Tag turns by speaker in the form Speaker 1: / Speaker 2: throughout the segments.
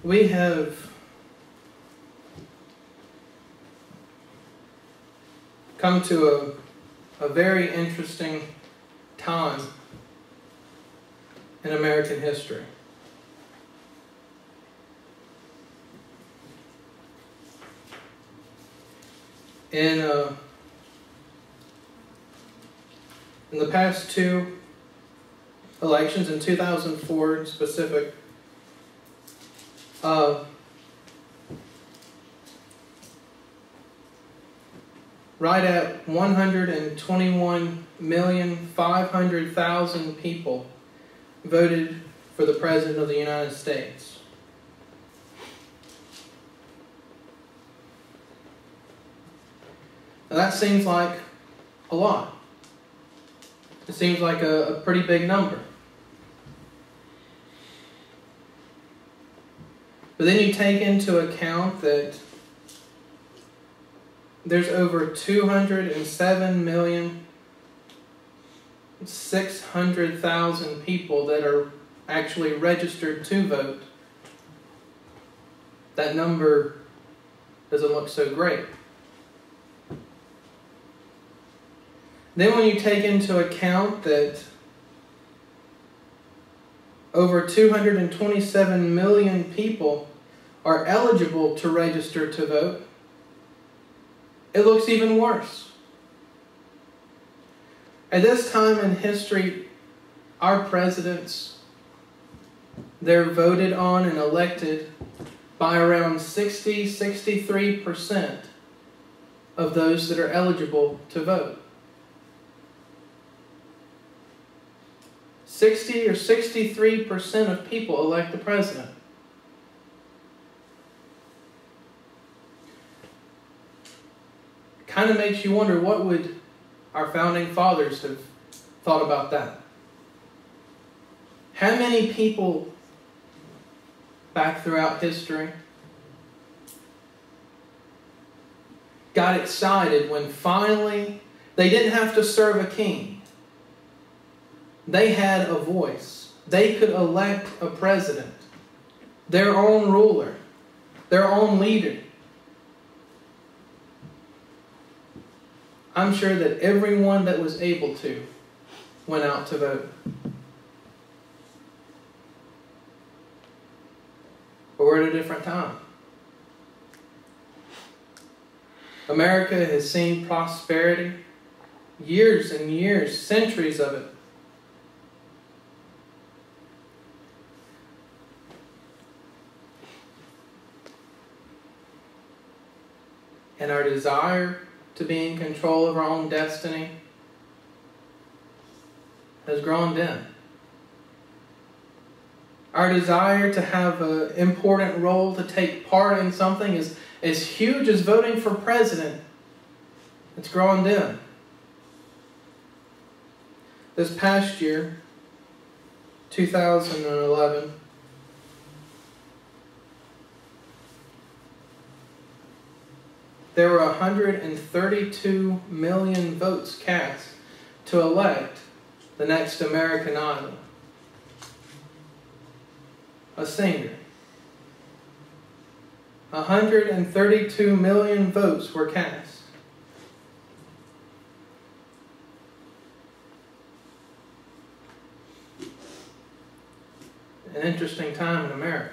Speaker 1: We have come to a very interesting time in American history. In the past two elections, in 2004 in specific, right at 121,500,000 people voted for the President of the United States. Now that seems like a lot. It seems like a pretty big number. But then you take into account that there's over 207,600,000 people that are actually registered to vote. That number doesn't look so great. Then when you take into account that over 227 million people are eligible to register to vote, it looks even worse. At this time in history, our presidents, they're voted on and elected by around 63% of those that are eligible to vote. 60 or 63% of people elect the president. Kind of makes you wonder, what would our founding fathers have thought about that? How many people back throughout history got excited when finally they didn't have to serve a king? They had a voice. They could elect a president, their own ruler, their own leader. I'm sure that everyone that was able to went out to vote. But we're at a different time. America has seen prosperity, years and years, centuries of it. And our desire to be in control of our own destiny has grown dim. Our desire to have an important role, to take part in something as huge as voting for president, it's grown dim. This past year, 2011, there were 132 million votes cast to elect the next American Idol, a singer. 132 million votes were cast. An interesting time in America.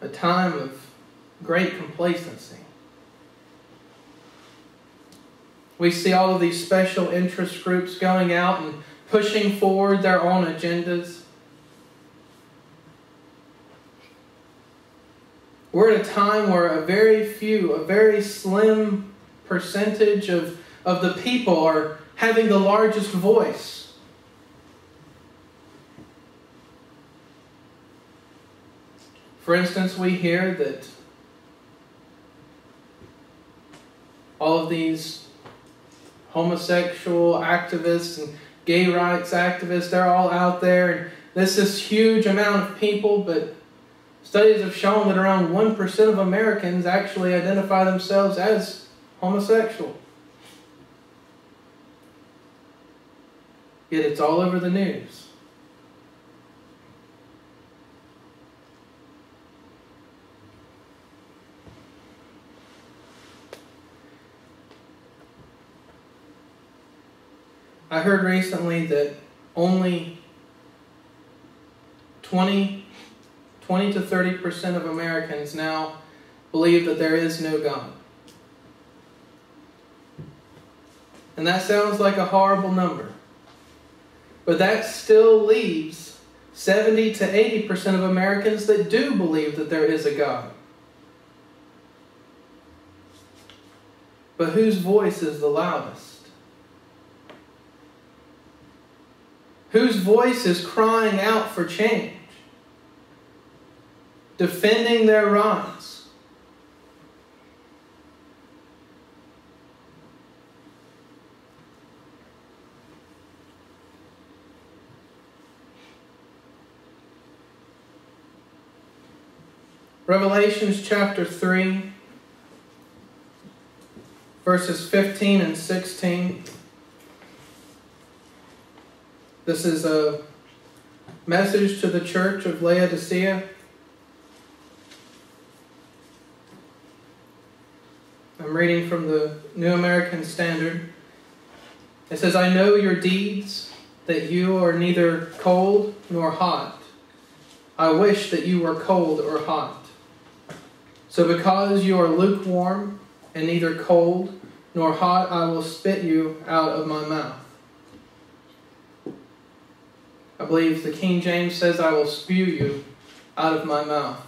Speaker 1: A time of great complacency. We see all of these special interest groups going out and pushing forward their own agendas. We're at a time where a very slim percentage of the people are having the largest voice. For instance, we hear that all of these homosexual activists and gay rights activists, they're all out there, and this is huge amount of people, but studies have shown that around 1% of Americans actually identify themselves as homosexual. Yet it's all over the news. I heard recently that only 20 to 30% of Americans now believe that there is no God. And that sounds like a horrible number. But that still leaves 70 to 80% of Americans that do believe that there is a God. But whose voice is the loudest? Whose voice is crying out for change? Defending their rights? Revelations chapter 3, verses 15 and 16. This is a message to the church of Laodicea. I'm reading from the New American Standard. It says, I know your deeds, that you are neither cold nor hot. I wish that you were cold or hot. So because you are lukewarm and neither cold nor hot, I will spit you out of my mouth. I believe the King James says, I will spew you out of my mouth.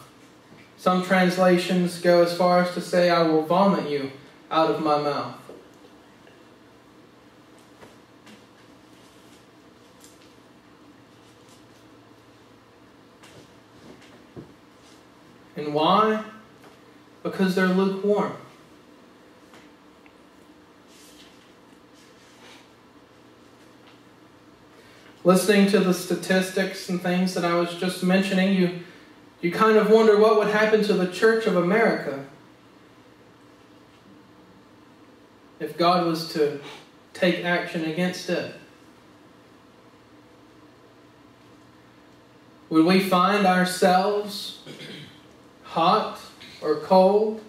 Speaker 1: Some translations go as far as to say, I will vomit you out of my mouth. And why? Because they're lukewarm. Listening to the statistics and things that I was just mentioning, you kind of wonder what would happen to the Church of America if God was to take action against it. Would we find ourselves hot or cold?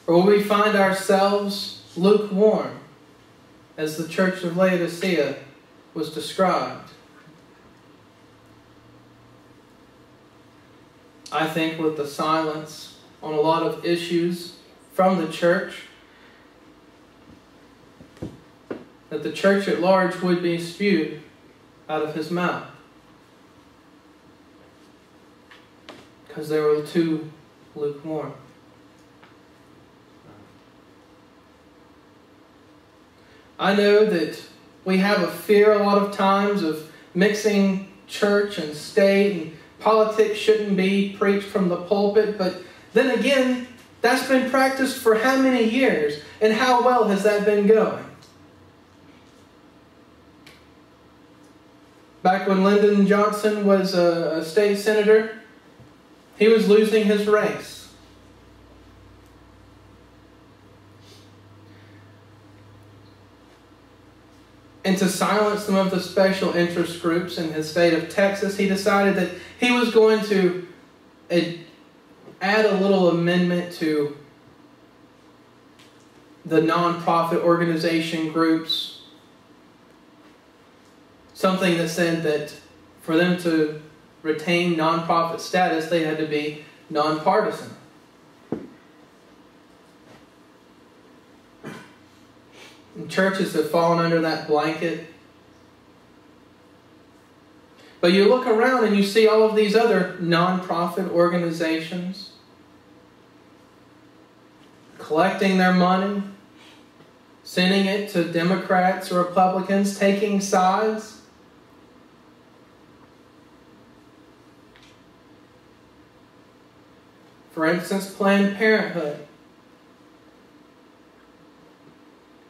Speaker 1: Or will we find ourselves lukewarm, as the church of Laodicea was described? I think with the silence on a lot of issues from the church, that the church at large would be spewed out of his mouth. Because they were too lukewarm. I know that we have a fear a lot of times of mixing church and state, and politics shouldn't be preached from the pulpit, but then again, that's been practiced for how many years, and how well has that been going? Back when Lyndon Johnson was a state senator, he was losing his race. And to silence some of the special interest groups in his state of Texas, he decided that he was going to add a little amendment to the nonprofit organization groups. Something that said that for them to retain nonprofit status, they had to be nonpartisan. And churches have fallen under that blanket. But you look around and you see all of these other nonprofit organizations collecting their money, sending it to Democrats or Republicans, taking sides. For instance, Planned Parenthood.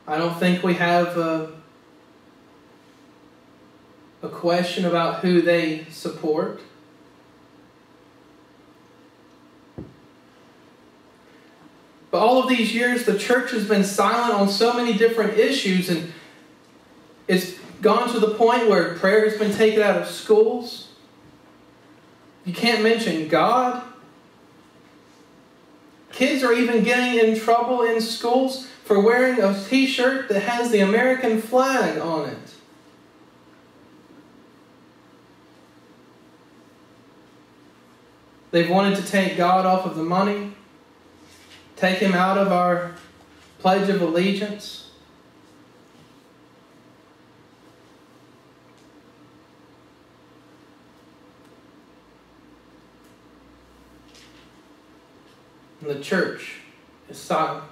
Speaker 1: I don't think we have a question about who they support. But all of these years, the church has been silent on so many different issues, and it's gone to the point where prayer has been taken out of schools. You can't mention God. Kids are even getting in trouble in schools for wearing a t-shirt that has the American flag on it. They've wanted to take God off of the money, take Him out of our Pledge of Allegiance. And the church is silent.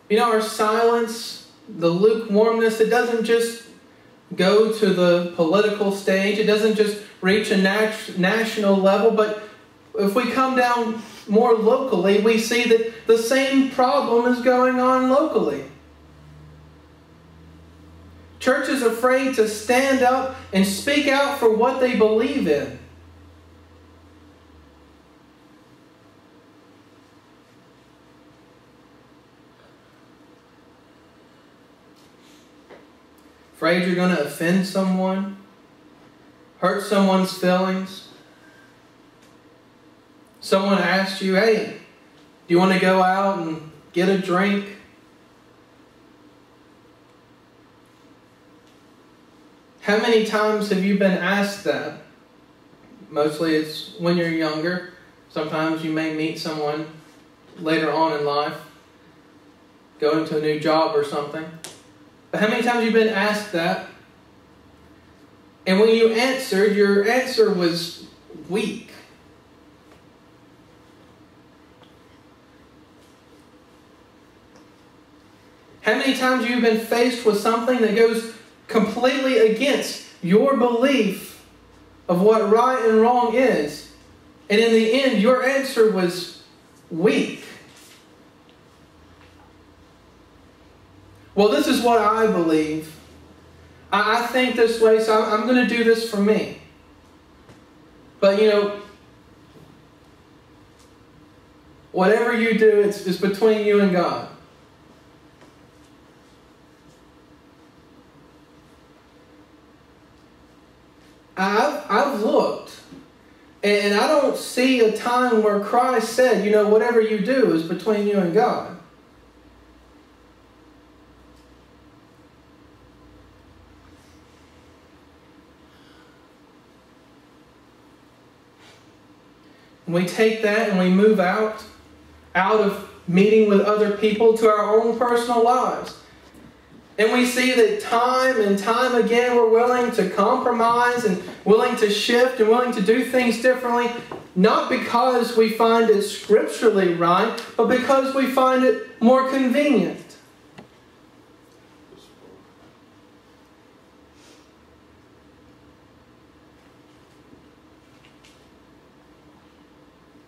Speaker 1: You know, our silence, the lukewarmness, it doesn't just go to the political stage. It doesn't just reach a national level. But if we come down more locally, we see that the same problem is going on locally. Church is afraid to stand up and speak out for what they believe in. Afraid you're going to offend someone, hurt someone's feelings. Someone asks you, hey, do you want to go out and get a drink? How many times have you been asked that? Mostly it's when you're younger. Sometimes you may meet someone later on in life, go into a new job or something. But how many times have you been asked that? And when you answered, your answer was weak. How many times have you been faced with something that goes completely against your belief of what right and wrong is, and in the end, your answer was weak? Well, this is what I believe. I think this way, so I'm going to do this for me. But, you know, whatever you do, it's between you and God. I've looked, and I don't see a time where Christ said, you know, whatever you do is between you and God. We take that and we move out of meeting with other people to our own personal lives. And we see that time and time again we're willing to compromise and willing to shift and willing to do things differently, not because we find it scripturally right, but because we find it more convenient.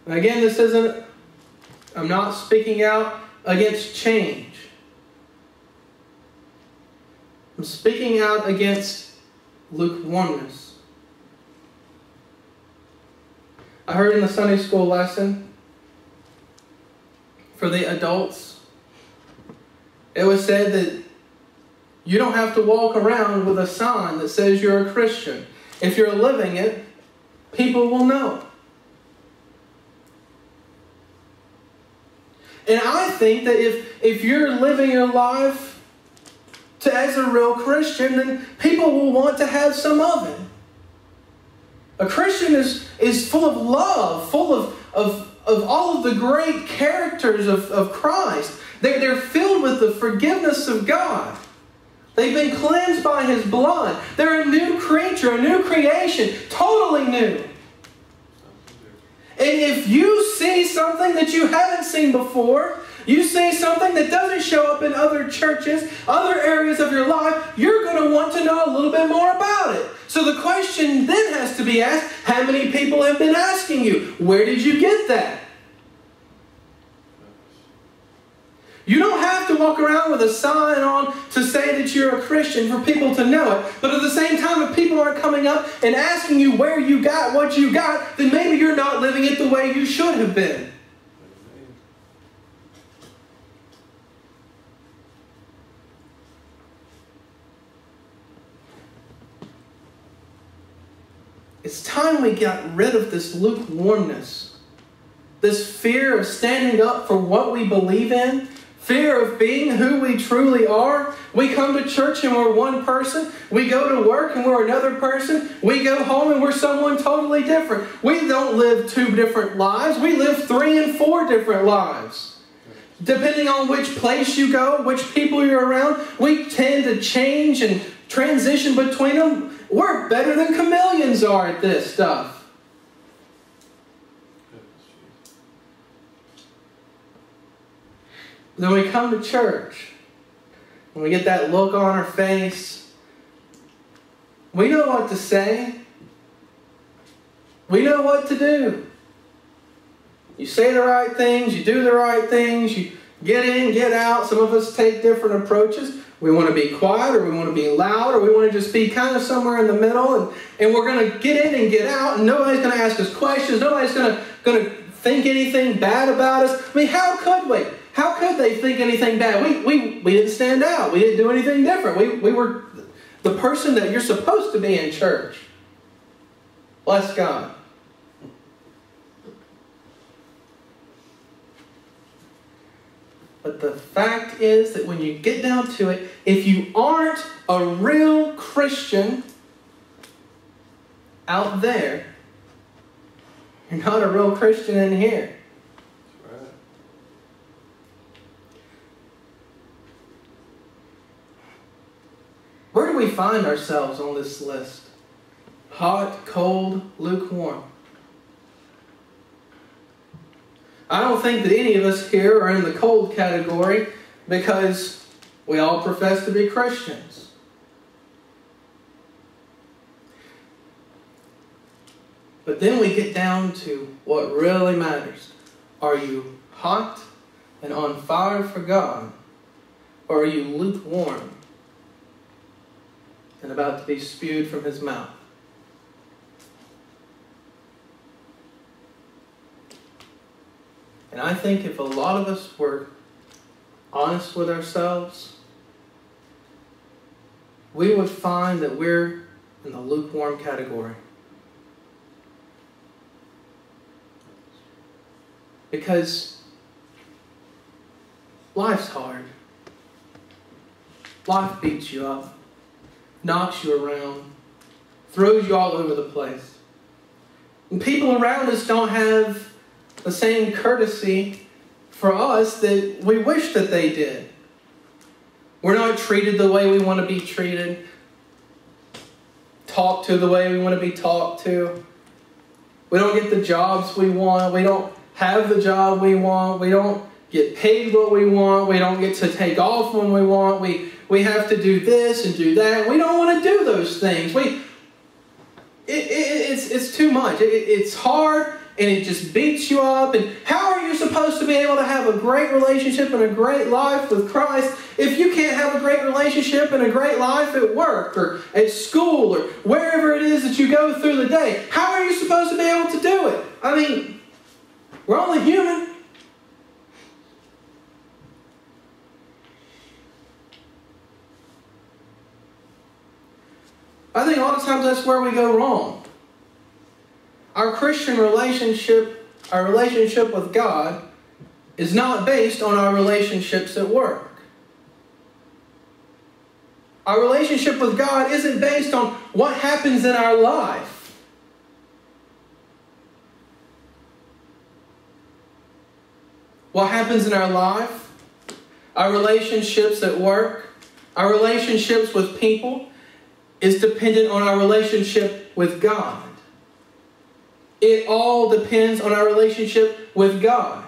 Speaker 1: And again, I'm not speaking out against change. I'm speaking out against lukewarmness. I heard in the Sunday school lesson for the adults, it was said that you don't have to walk around with a sign that says you're a Christian. If you're living it, people will know. And I think that if you're living your life as a real Christian, then people will want to have some of it. A Christian is full of love, full of all of the great characters of Christ. They're filled with the forgiveness of God. They've been cleansed by His blood. They're a new creature, a new creation, totally new. And if you see something that you haven't seen before, you see something that doesn't show up in other churches, other areas of your life, you're going to want to know a little bit more about it. So the question then has to be asked, how many people have been asking you, where did you get that? You don't have to walk around with a sign on to say that you're a Christian for people to know it. But at the same time, if people aren't coming up and asking you where you got what you got, then maybe you're not living it the way you should have been. It's time we got rid of this lukewarmness, this fear of standing up for what we believe in, Fear of being who we truly are. We come to church and we're one person. We go to work and we're another person. We go home and we're someone totally different. We don't live 2 different lives. We live 3 and 4 different lives. Depending on which place you go, which people you're around, we tend to change and transition between them. We're better than chameleons are at this stuff. Then we come to church, and we get that look on our face. We know what to say. We know what to do. You say the right things, you do the right things, you get in, get out. Some of us take different approaches. We want to be quiet, or we want to be loud, or we want to just be kind of somewhere in the middle, and we're going to get in and get out, and nobody's going to ask us questions. Nobody's going to think anything bad about us. I mean, how could we? How could they think anything bad? We didn't stand out. We didn't do anything different. We were the person that you're supposed to be in church. Bless God. But the fact is that when you get down to it, if you aren't a real Christian out there, you're not a real Christian in here. Where do we find ourselves on this list? Hot, cold, lukewarm. I don't think that any of us here are in the cold category because we all profess to be Christians. But then we get down to what really matters. Are you hot and on fire for God? Or are you lukewarm and about to be spewed from His mouth? And I think if a lot of us were honest with ourselves, we would find that we're in the lukewarm category. Because life's hard. Life beats you up, knocks you around, throws you all over the place. And people around us don't have the same courtesy for us that we wish that they did. We're not treated the way we want to be treated, talked to the way we want to be talked to. We don't get the jobs we want. We don't have the job we want. We don't get paid what we want. We don't get to take off when we want. We have to do this and do that. We don't want to do those things. It's too much. It's hard. And it just beats you up. And how are you supposed to be able to have a great relationship and a great life with Christ if you can't have a great relationship and a great life at work or at school or wherever it is that you go through the day? How are you supposed to be able to do it? I mean, we're only human. I think a lot of times that's where we go wrong. Our Christian relationship, our relationship with God, is not based on our relationships at work. Our relationship with God isn't based on what happens in our life. What happens in our life, our relationships at work, our relationships with people, is dependent on our relationship with God. It all depends on our relationship with God.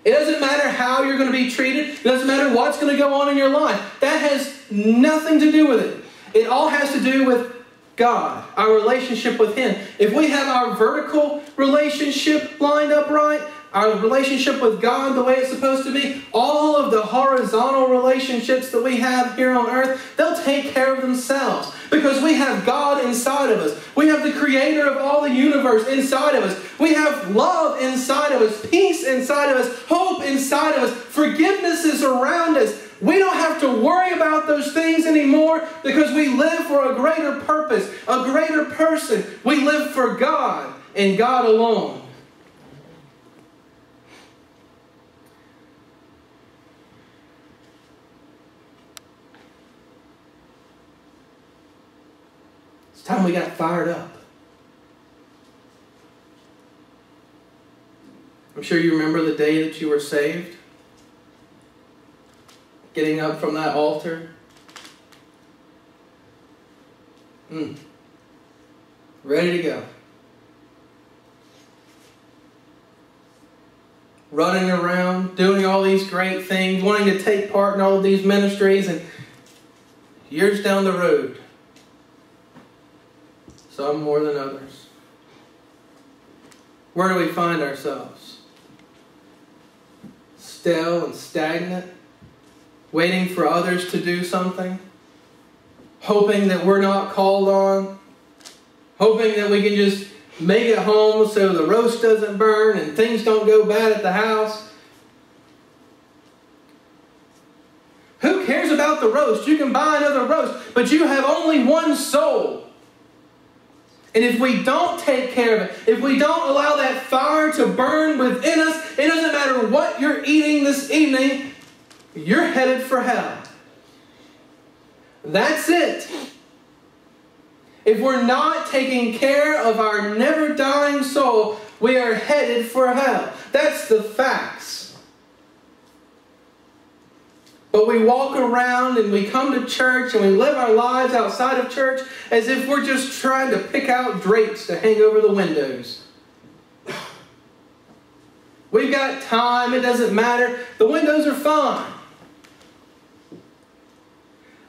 Speaker 1: It doesn't matter how you're going to be treated. It doesn't matter what's going to go on in your life. That has nothing to do with it. It all has to do with God, our relationship with Him. If we have our vertical relationship lined up right, our relationship with God the way it's supposed to be, all of the horizontal relationships that we have here on earth, they'll take care of themselves. Because we have God inside of us. We have the Creator of all the universe inside of us. We have love inside of us, peace inside of us, hope inside of us. Forgiveness is around us. We don't have to worry about those things anymore because we live for a greater purpose, a greater person. We live for God and God alone. It's time we got fired up. I'm sure you remember the day that you were saved. Getting up from that altar. Ready to go. Running around, doing all these great things, wanting to take part in all of these ministries, and years down the road, some more than others, where do we find ourselves? Still and stagnant, waiting for others to do something, hoping that we're not called on, hoping that we can just make it home so the roast doesn't burn and things don't go bad at the house. Who cares about the roast? You can buy another roast, but you have only one soul. And if we don't take care of it, if we don't allow that fire to burn within us, it doesn't matter what you're eating this evening, you're headed for hell. That's it. If we're not taking care of our never-dying soul, we are headed for hell. That's the facts. But we walk around and we come to church and we live our lives outside of church as if we're just trying to pick out drapes to hang over the windows. We've got time, it doesn't matter. The windows are fine.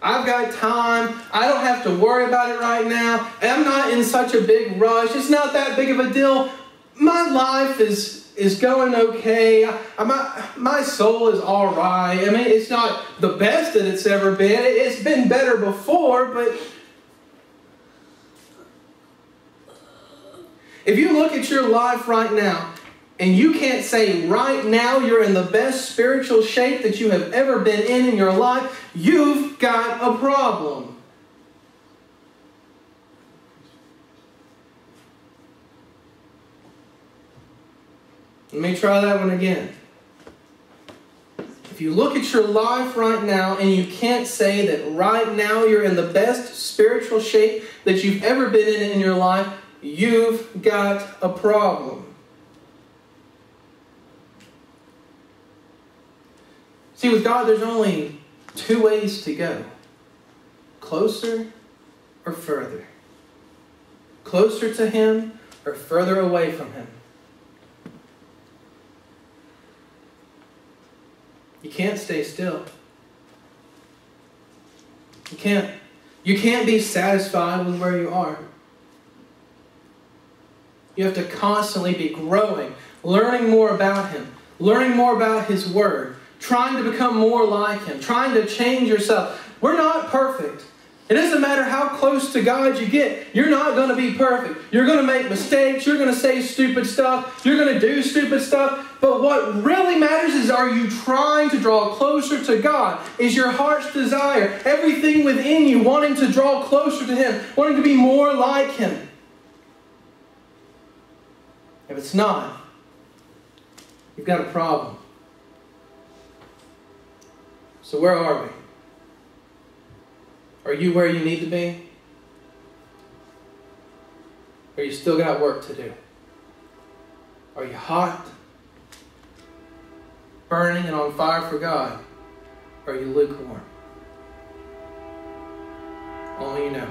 Speaker 1: I've got time. I don't have to worry about it right now. I'm not in such a big rush. It's not that big of a deal. My life is going okay. My soul is all right. I mean, it's not the best that it's ever been. It's been better before, but if you look at your life right now, and you can't say right now you're in the best spiritual shape that you have ever been in your life, you've got a problem. Let me try that one again. If you look at your life right now and you can't say that right now you're in the best spiritual shape that you've ever been in your life, you've got a problem. See, with God, there's only two ways to go. Closer or further. Closer to Him or further away from Him. You can't stay still. You can't be satisfied with where you are. You have to constantly be growing, learning more about Him, learning more about His Word, trying to become more like Him, trying to change yourself. We're not perfect. It doesn't matter how close to God you get. You're not going to be perfect. You're going to make mistakes. You're going to say stupid stuff. You're going to do stupid stuff. But what really matters is, are you trying to draw closer to God? Is your heart's desire, everything within you, wanting to draw closer to Him, wanting to be more like Him? If it's not, you've got a problem. So where are we? Are you where you need to be? Or you still got work to do? Are you hot, burning and on fire for God? Or are you lukewarm? Only you know.